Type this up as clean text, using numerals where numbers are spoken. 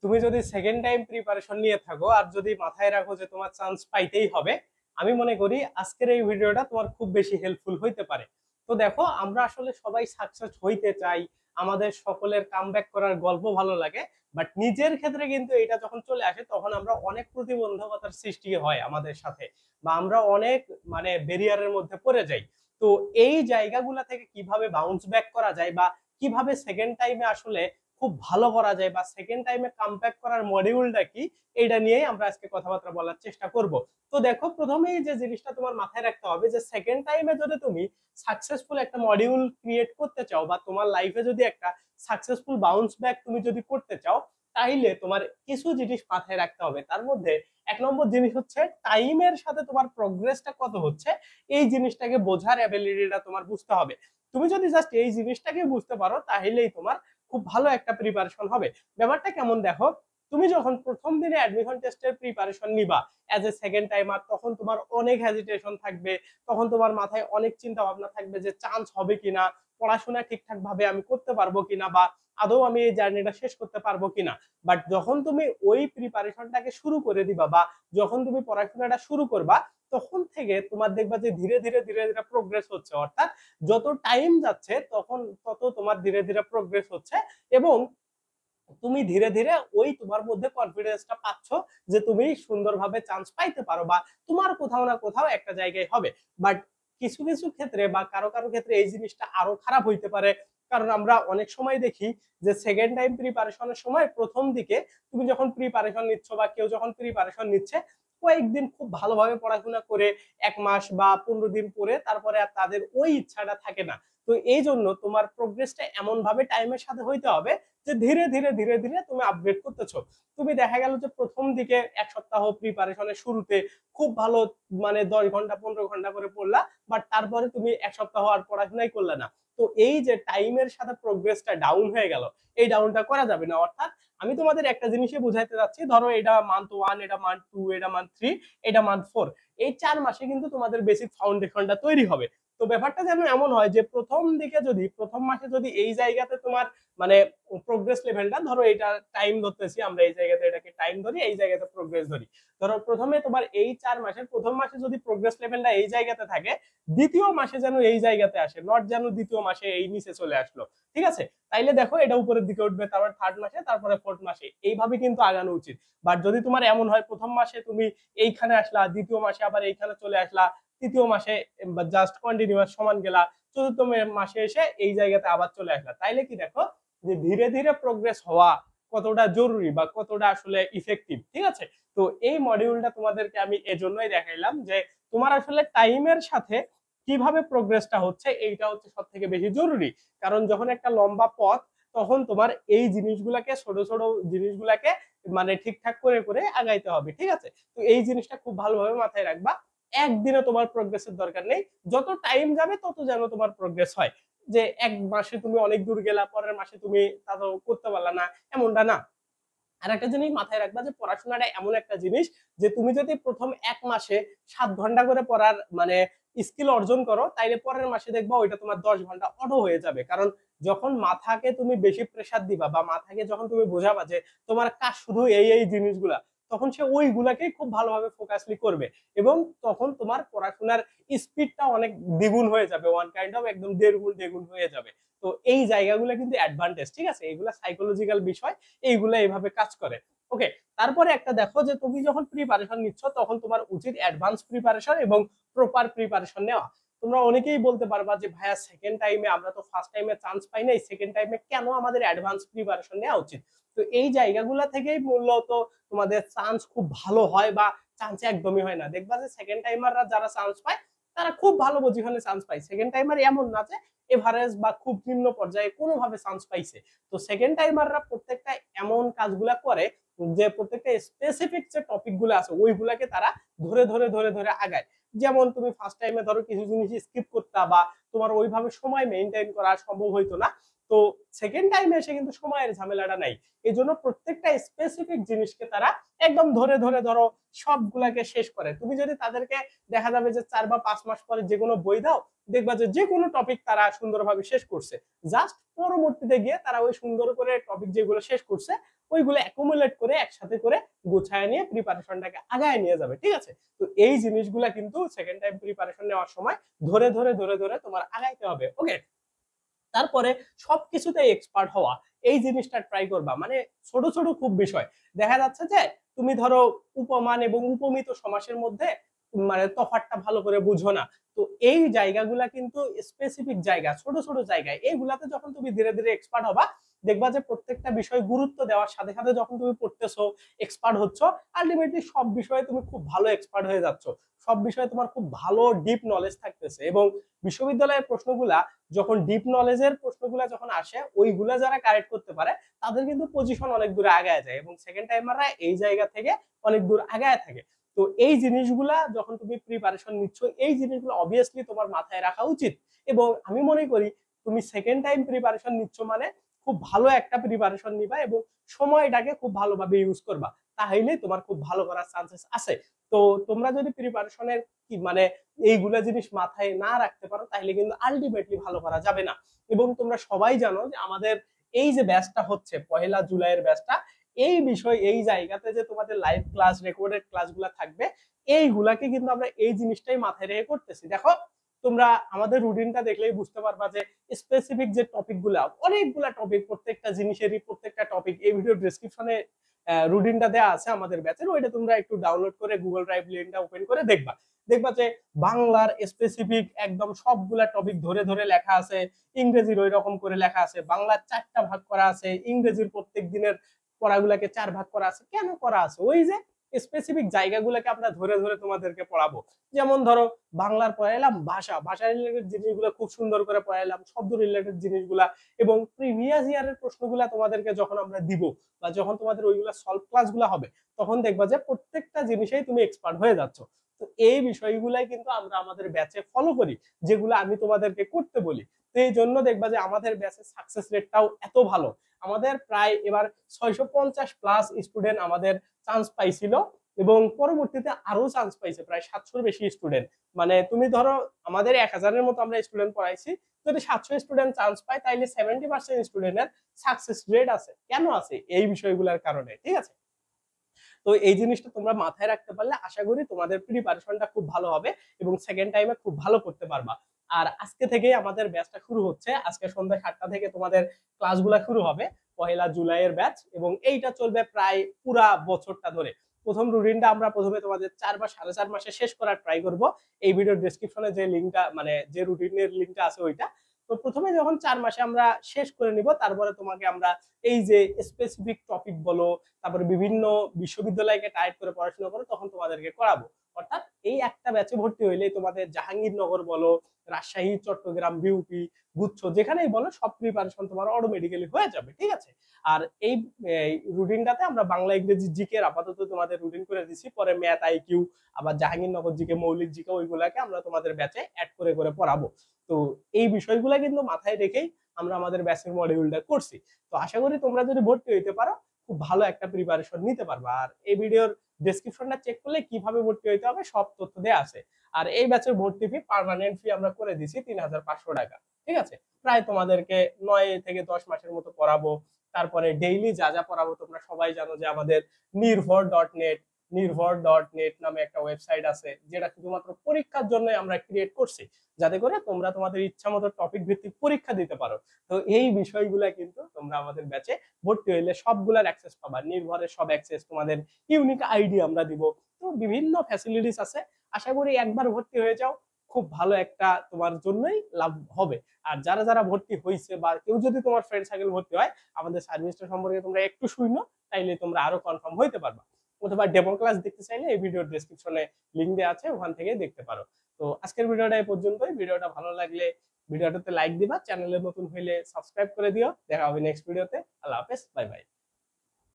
তুমি যদি second time preparation নিয়ে থাকো আর যদি মাথায় রাখো যে তোমার চান্স পাইতেই হবে, আমি মনে করি আজকের এই ভিডিওটা তোমার খুব বেশি হেল্পফুল হইতে পারে। তো দেখো, আমরা আসলে সবাই সাকসেস হইতে চাই, আমাদের সকলের কামব্যাক করার গল্প ভালো লাগে। বাট নিজের ক্ষেত্রে কিন্তু এটা যখন চলে আসে তখন আমরা অনেক প্রতিবন্ধকতার সৃষ্টি হয় আমাদের সাথে, বা আমরা অনেক ব্যারিয়ারের মধ্যে পড়ে যাই। তো এই জায়গাগুলা থেকে কিভাবে বাউন্স ব্যাক করা যায়, বা কিভাবে সেকেন্ড টাইমে আসলে খুব ভালো করা যায়, বা সেকেন্ড টাইমে কামব্যাক করার মডিউলটা কি, এটা নিয়েই আমরা আজকে কথাবার্তা বলার চেষ্টা করব। তো দেখো, প্রথমেই যে জিনিসটা তোমার মাথায় রাখতে হবে যে সেকেন্ড টাইমে যদি তুমি সাকসেসফুল একটা মডিউল ক্রিয়েট করতে চাও, বা তোমার লাইফে যদি একটা সাকসেসফুল বাউন্স ব্যাক তুমি যদি করতে চাও, তাইলে তোমার কিছু জিনিস মাথায় রাখতে হবে। তার মধ্যে এক নম্বর জিনিস হচ্ছে টাইমের সাথে তোমার প্রোগ্রেসটা কত হচ্ছে, এই জিনিসটাকে বোঝার অ্যাবিলিটিটা তোমার বুঝতে হবে। তুমি যদি জাস্ট এই জিনিসটাকে বুঝতে পারো, তাহলেই তোমার খুব ভালো একটা প্রিপারেশন হবে। ব্যাপারটা কেমন দেখো, তুমি যখন প্রথম দিনে অ্যাডমিশন টেস্টের প্রিপারেশন নিবা অ্যাজ এ সেকেন্ড টাইমার, তখন তোমার অনেক হেজিটেশন থাকবে, তখন তোমার মাথায় অনেক চিন্তা ভাবনা থাকবে যে চান্স হবে কিনা, পড়াশোনা ঠিকঠাক ভাবে আমি করতে পারবো কিনা, বা আদৌ আমি এই জার্নিটা শেষ করতে পারবো কিনা। বাট যখন তুমি ওই প্রিপারেশনটাকে শুরু করে দিবা, বা যখন তুমি পড়াশোনাটা শুরু করবা, তখন থেকে তোমার দেখবা যে ধীরে ধীরে ধীরে ধীরে প্রোগ্রেস হচ্ছে। অর্থাৎ যত টাইম যাচ্ছে তখন তত তোমার ধীরে ধীরে প্রোগ্রেস হচ্ছে, এবং তুমি ধীরে ধীরে ওই তোমার মধ্যে কনফিডেন্সটা পাচ্ছ যে তুমি সুন্দরভাবে চান্স পাইতে পারো, বা তোমার কোথাও না কোথাও একটা জায়গায় হবে। বাট কিছু কিছু ক্ষেত্রে বা কারো কারো ক্ষেত্রে এই জিনিসটা আরো খারাপ হইতে পারে। কারণ আমরা অনেক সময় দেখি যে সেকেন্ড টাইম প্রিপারেশনের সময় প্রথম দিকে তুমি যখন প্রিপারেশন নিচ্ছ, বা কেউ যখন প্রিপারেশন নিচ্ছে, কয়েকদিন খুব ভালোভাবে পড়াশোনা করে 1 মাস বা 15 দিন পরে তারপরে আর তাদের ওই ইচ্ছাটা থাকে না। তো এই জন্য তোমার প্রোগ্রেসটা এমন ভাবে টাইমের সাথে হইতে হবে যে ধীরে ধীরে ধীরে ধীরে তুমি আপগ্রেড করতেছো। তুমি দেখা গেল যে প্রথম দিকে 1 সপ্তাহ প্রিপারেশনের শুরুতে খুব ভালো, 10 ঘন্টা 15 ঘন্টা করে পড়লা, বাট তারপরে তুমি 1 সপ্তাহ আর পড়াশোনাই করলে না। তো এই যে টাইমের সাথে প্রোগ্রেসটা ডাউন হয়ে গেল, এই ডাউনটা করা যাবে না। অর্থাৎ আমি তোমাদের একটা জিনিসই বুঝাইতে যাচ্ছি, ধরো এটা মান্থ 1, এটা মান্থ 2, এটা মান্থ 3, এটা মান্থ 4, এই 4 মাসে কিন্তু তোমাদের বেসিক ফাউন্ডেশনটা তৈরি হবে। তো ব্যাপারটা যেন এমন হয় যে প্রথম দিকে যদি প্রথম মাসে যদি এই জায়গাতে তোমার মানে প্রোগ্রেস লেভেলটা, ধরো এটা টাইম ধরতেছি আমরা, এই জায়গাতে এটাকে টাইম ধরি, এই জায়গাতে প্রোগ্রেস ধরি। ধরো প্রথমে তোমার এই 4 মাসের প্রথম মাসে যদি প্রোগ্রেস লেভেলটা এই জায়গাতে থাকে, দ্বিতীয় মাসে যেন এই জায়গাতে আসে, নট যেন দ্বিতীয় মাসে এই নিচে চলে আসলো। ঠিক আছে? তাইলে দেখো এটা উপরের দিকে উঠবে, তারপর থার্ড মাসে, তারপরে ফোর্থ মাসে, এইভাবে কিন্তু আগানো উচিত। বাট যদি তোমার এমন হয় প্রথম মাসে তুমি এইখানে আসলা, দ্বিতীয় মাসে আবার এইখানে চলে আসলা, তৃতীয় মাসে জাস্ট কন্টিনিউয়াস সমান গেলা, চতুর্থ মাসে এসে এই জায়গাতে আবার চলে আসলা, তাইলে কি দেখো যে ধীরে ধীরে প্রোগ্রেস হওয়া কতটা জরুরি বা কতটা আসলে ইফেক্টিভ। ঠিক আছে? তো এই মডিউলটা তোমাদেরকে আমি এজন্যই দেখাইলাম যে তোমার আসলে টাইমের সাথে কিভাবে প্রোগ্রেসটা হচ্ছে, এইটা হচ্ছে সব থেকে বেশি জরুরি। কারণ যখন একটা লম্বা পথ, তখন তোমার এই জিনিসগুলাকে, ছোট ছোট জিনিসগুলাকে ঠিকঠাক করে করে আগাইতে হবে। ঠিক আছে? তো এই জিনিসটা খুব ভালোভাবে মাথায় রাখবা। একদিনে তোমার প্রোগ্রেসের দরকার নেই, যত টাইম যাবে তত যেন তোমার প্রোগ্রেস হয়। যে 1 মাসে তুমি অনেক দূর গেলা, পরের মাসে তুমি তা তো করতে পারলা না, এমনটা না। আর একটা জিনিস মাথায় রাখবা যে পড়াশোনাটা এমন একটা জিনিস যে তুমি যদি প্রথম 1 মাসে 7 ঘন্টা করে পড়ার স্কিল অর্জন করো, তাইলে পরের মাসে দেখবা ওইটা তোমার 10 ঘন্টা অটো হয়ে যাবে। কারণ যখন মাথাকে তুমি বেশি প্রেসার দিবা, বা মাথাকে যখন তুমি বোঝাবা যে তোমার কাজ শুধু এই এই জিনিসগুলা, তখন সে ওইগুলাকেই খুব ভালোভাবে ফোকাসলি করবে, এবং তখন তোমার পড়াশোনার স্পিডটা অনেক দ্বিগুণ হয়ে যাবে, ওয়ান কাইন্ড অফ একদম 1.5 গুণ দ্বিগুণ হয়ে যাবে। তো এই জায়গাগুলো কিন্তু অ্যাডভান্টেজ। ঠিক আছে? এগুলা সাইকোলজিক্যাল বিষয়, এইগুলা এইভাবে কাজ করে। ওকে, তারপরে একটা দেখো যে তুমি যখন প্রিপারেশন নিচ্ছ, তখন তোমার উচিত অ্যাডভান্স প্রিপারেশন এবং প্রপার প্রিপারেশন নেওয়া। তোমরা অনেকেই বলতে পারবা যে ভাইয়া সেকেন্ড টাইমে আমরা তো ফার্স্ট টাইমে চান্স পাই নাই, সেকেন্ড টাইমে কেন আমাদের অ্যাডভান্স প্রিপারেশন নেওয়া উচিত? তো এই জায়গাগুলো থেকেই মূলত তোমাদের চান্স খুব ভালো হয়, বা চান্স একদমই হয় না। দেখবা যে সেকেন্ড টাইমাররা যারা চান্স পায়, তারা খুব ভালো পজিশনে চান্স পায়। সেকেন্ড টাইমার এমন না যে এভারেজ বা খুব নিম্ন পর্যায়ে কোনোভাবে চান্স পাইছে। তো সেকেন্ড টাইমাররা প্রত্যেকটা এমন কাজগুলা করে যে প্রত্যেকটা স্পেসিফিক যে টপিক গুলো আছে ওইগুলাকে তারা ধরে ধরে ধরে ধরে আগায়। যেমন তুমি ফার্স্ট টাইমে ধরো কিছু জিনিস স্কিপ করতা, বা তোমার ওইভাবে সময় মেনটেন করা সম্ভব হইতো না। তো সেকেন্ড টাইমে এসে কিন্তু সময়ের ঝামেলাটা নাই। এই জন্য প্রত্যেকটা স্পেসিফিক জিনিসকে তারা একদম ধরে ধরে ধরো সবগুলাকে শেষ করে। তুমি যদি তাদেরকে দেখা যাবে যে 4 বা 5 মাস পরে যে কোনো বই দাও, দেখবা যে যে কোনো টপিক তারা সুন্দরভাবে শেষ করছে। জাস্ট পরবর্তীতে গিয়ে তারা ওই সুন্দর করে টপিক যেগুলো শেষ করছে ওইগুলো অ্যাকুমুলেট করে একসাথে করে গুছায় নিয়ে প্রিপারেশনটাকে আগায় নিয়ে যাবে, ঠিক আছে? তো এই জিনিসগুলা কিন্তু সেকেন্ড টাইম প্রিপারেশন নেওয়ার সময় ধরে ধরে ধরে ধরে তোমার আগাইতে হবে, ওকে? তারপরে সবকিছুতে এক্সপার্ট হওয়া, এই জিনিসটা ট্রাই করবা। মানে ছোট ছোট খুব বিষয় দেখা যাচ্ছে যে তুমি ধরো উপমান এবং উপমিত সমাসের মধ্যে মানে তফাৎটা ভালো করে বুঝো না, তো এই জায়গাগুলা কিন্তু স্পেসিফিক জায়গা, ছোট ছোট জায়গায়, এইগুলাতে যখন তুমি ধীরে ধীরে এক্সপার্ট হবা, দেখবা যে প্রত্যেকটা বিষয় গুরুত্ব দেওয়ার সাথে সাথে যখন তুমি পড়তেছো, এক্সপার্ট হচ্ছ, আলটিমেটলি সব বিষয়ে তুমি খুব ভালো এক্সপার্ট হয়ে যাচ্ছ, সব বিষয়ে তোমার খুব ভালো ডিপ নলেজ থাকতেছে। এবং বিশ্ববিদ্যালয়ের প্রশ্নগুলা যখন ডিপ নলেজের প্রশ্নগুলা যখন আসে, ওইগুলা যারা কারেক্ট করতে পারে তাদের কিন্তু পজিশন অনেক দূরে আগায় যায়, এবং সেকেন্ড টাইমাররা এই জায়গা থেকে অনেক দূর আগায় থাকে। তো এই জিনিসগুলা যখন তুমি প্রিপারেশন নিচ্ছ, এই জিনিসগুলো অবভিয়াসলি তোমার মাথায় রাখা উচিত। এবং আমি মনে করি তুমি সেকেন্ড টাইম প্রিপারেশন নিচ্ছ মানে খুব ভালো একটা প্রিপারেশন নিবা এবং সময়টাকে খুব ভালোভাবে ইউজ করবা, তাহলে তোমার খুব ভালো করার চান্সেস আছে। তো তোমরা যদি প্রিপারেশনের কি মানে এইগুলা জিনিস মাথায় না রাখতে পারো, তাহলে কিন্তু আলটিমেটলি ভালো করা যাবে না। এবং তোমরা সবাই জানো যে আমাদের এই যে ব্যাচটা হচ্ছে 1 জুলাইয়ের ব্যাচটা, এই বিষয় এই জায়গাতে যে তোমাদের লাইভ ক্লাস, রেকর্ডেড ক্লাসগুলো থাকবে, এইগুলাকে কিন্তু আমরা এই জিনিসটাই মাথায় রেখে করতেছি। দেখো তোমরা আমাদের রুটিনটা দেখলেই বুঝতে পারবা যে স্পেসিফিক যে টপিকগুলা, অনেকগুলা টপিক, প্রত্যেকটা জিনিসেরই প্রত্যেকটা টপিক এই ভিডিও ডেসক্রিপশনে রুটিনটা দেওয়া আছে আমাদের ব্যাচের, ওইটা তোমরা একটু ডাউনলোড করে গুগল ড্রাইভ লিঙ্কটা ওপেন করে দেখবা। দেখবা যে বাংলার স্পেসিফিক একদম সবগুলা টপিক ধরে ধরে লেখা আছে, ইংরেজির ওই রকম করে লেখা আছে, বাংলার 4টা ভাগ করা আছে, ইংরেজির প্রত্যেক দিনের পড়াগুলাকে 4 ভাগ করা আছে। কেন করা আছে? ওই যে স্পেসিফিক জায়গাগুলোকে আমরা ধরে ধরে তোমাদেরকে পড়াবো। যেমন ধরো বাংলার পড়াইলাম ভাষা, ভাষা রিলেটেড জিনিসগুলো খুব সুন্দর করে পড়াইলাম, শব্দ রিলেটেড জিনিসগুলা, এবং প্রিভিয়াস ইয়ারের প্রশ্নগুলা তোমাদেরকে যখন আমরা দিব বা যখন তোমাদের ওইগুলা সলভ ক্লাসগুলো হবে, তখন দেখবা যে প্রত্যেকটা জিনিসেই তুমি এক্সপার্ট হয়ে যাচ্ছ। তো এই বিষয়গুলাই কিন্তু আমরা আমাদের ব্যাচে ফলো করি, যেগুলো আমি তোমাদেরকে করতে বলি। তো এই জন্য দেখবা যে আমাদের ব্যাচের সাকসেস রেটটাও এত ভালো। আমাদের প্রায় এবার 650+ স্টুডেন্ট আমাদের চান্স পাইছিল, এবং পরবর্তীতে আরো চান্স পাইছে প্রায় 700-র বেশি স্টুডেন্ট। মানে তুমি ধরো আমাদের 1000-এর মতো আমরা স্টুডেন্ট পড়াইছি, যদি 700 স্টুডেন্ট চান্স পায় তাইলে 70% স্টুডেন্টের সাকসেস রেট আছে। কেন আছে? এই বিষয়গুলোর কারণে, ঠিক আছে? তো এই জিনিসটা তোমরা মাথায় রাখতে পারলে আশা করি তোমাদের প্রিপারেশনটা খুব ভালো হবে এবং সেকেন্ড টাইমে খুব ভালো করতে পারবা। আর আজকে থেকেই আমাদের ব্যাচটা শুরু হচ্ছে, আজকে সন্ধ্যা 7টা থেকে তোমাদের ক্লাসগুলো শুরু হবে, 1 জুলাইয়ের ব্যাচ, এবং এইটা চলবে প্রায় পুরা বছরটা ধরে। প্রথম রুটিনটা আমরা প্রথমে তোমাদের 4 বা 4.5 মাসে শেষ করার ট্রাই করব। এই ভিডিওর ডেসক্রিপশনে যে লিঙ্কটা মানে যে রুটিনের লিঙ্কটা আছে ওইটা, তো প্রথমে যখন 4 মাসে আমরা শেষ করে নিব, তারপরে তোমাকে আমরা এই যে স্পেসিফিক টপিক বলো, তারপরে বিভিন্ন বিশ্ববিদ্যালয়কে টাইট করে পড়াশোনা করো, তখন তোমাদেরকে করাবো। অর্থাৎ এই একটা ব্যাচে ভর্তি হইলে তোমাদের জাহাঙ্গীরনগর বলো, রাজশাহী, চট্টগ্রাম, বিউপি, গুচ্ছ, যেখানেই বলো সব প্রিপারেশন তোমার অটোমেটিক্যালি হয়ে যাবে, ঠিক আছে? আর এই রুটিনটাতে আমরা বাংলা, ইংরেজি, জিকে আপাতত তোমাদের রুটিন করে দিছি, পরে ম্যাথ, আইকিউ, আবার জাহাঙ্গীরনগর জিকে, মৌলিক জিকে, ওইগুলাকে আমরা তোমাদের ব্যাচে অ্যাড করে করে পড়াবো। তো এই বিষয়গুলো কিন্তু মাথায় রেখেই আমরা আমাদের ব্যাচের মডিউলটা করছি। তো আশা করি তোমরা যদি ভর্তি হইতে পারো, খুব ভালো একটা প্রিপারেশন নিতে পারবা। আর এই ভিডিওর ডেসক্রিপশনটা চেক করলে কিভাবে ভর্তি হইতে হবে সব তথ্য দেওয়া আছে। আর এই ব্যাচের ভর্তি ফি, পার্মানেন্ট ফি আমরা করে দিছি 3500 টাকা, ঠিক আছে? প্রায় তোমাদেরকে 9 থেকে 10 মাসের মতো পড়াবো। তারপরে ডেইলি যা যা পড়াবো, তোমরা সবাই জানো যে আমাদের নির্ভর.নেট নামে একটা ওয়েবসাইট আছে, যেটা শুধুমাত্র পরীক্ষার জন্য আমরা ক্রিয়েট করছি, যাতে করে তোমরা তোমাদের ইচ্ছা মতো টপিক ভিত্তিক পরীক্ষা দিতে পারো। তো এই বিষয়গুলা কিন্তু তোমরা আমাদের ব্যাচে ভর্তি হইলে সবগুলার অ্যাক্সেস পাবা, নির্ভরের সব অ্যাক্সেস, তোমাদের ইউনিক আইডি আমরা দিব, তো বিভিন্ন ফ্যাসিলিটিস আছে। আশা করি একবার ভর্তি হয়ে যাও, খুব ভালো একটা তোমার জন্যই লাভ হবে। আর যারা যারা ভর্তি হয়েছে বা কেউ যদি তোমার ফ্রেন্ড সার্কেল ভর্তি হয়, আমাদের সার্ভিসটা সম্পর্কে তোমরা একটু শুনো, তাইলে তোমরা আরো কনফার্ম হইতে পারবা। অথবা ডেমো ক্লাস দেখতে চাইলে এই ভিডিওর ডেসক্রিপশনে লিংক দেওয়া আছে, ওখান থেকে দেখতে পারো। তো আজকের ভিডিওটা এই পর্যন্তই। ভিডিওটা ভালো লাগলে ভিডিওটাতে লাইক দিবা, চ্যানেলে নতুন হইলে সাবস্ক্রাইব করে দিও। দেখা হবে নেক্সট ভিডিওতে। আল্লাহ হাফেজ, বাই বাই।